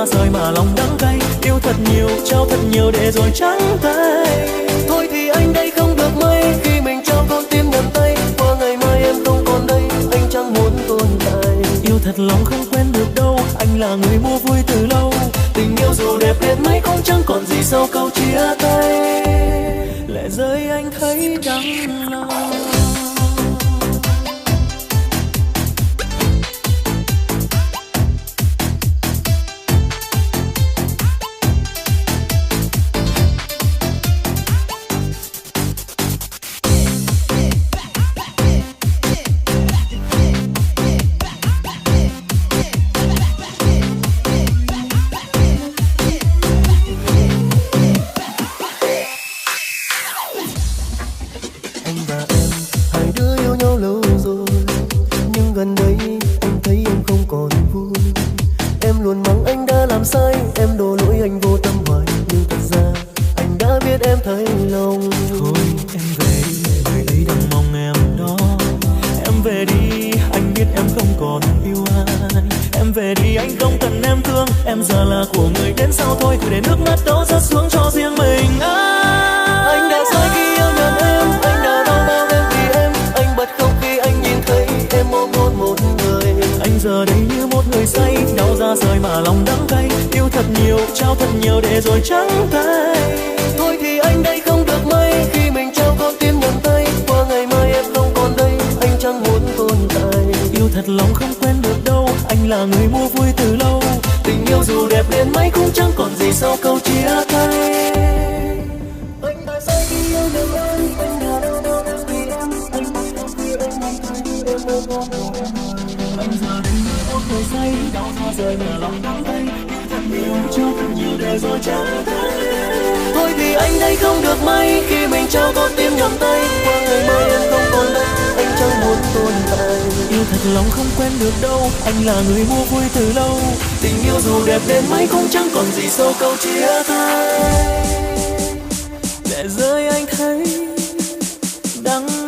ra rời mà lòng đắng cay. Yêu thật nhiều, trao thật nhiều để rồi trắng tay. Thôi thì anh đây không được mấy khi mình trao con tim nhầm tay. Qua ngày mai em không còn đây, anh chẳng muốn tồn tại. Yêu thật lòng không quen được đâu, anh là người mua vui từ lâu. Tình yêu dù đẹp đến mấy cũng chẳng còn gì sau câu chia tay. Lệ rơi anh thấy đắng lòng. Thôi thì anh đây không được mấy khi mình trao con tim nhầm tay. Qua ngày mai em không còn đây, anh chẳng muốn tồn tại. Yêu thật lòng không quen được đâu, anh là người mua vui từ lâu. Tình yêu dù đẹp đến mấy cũng chẳng còn gì sau câu chia tay. Lệ rơi anh thấy đắng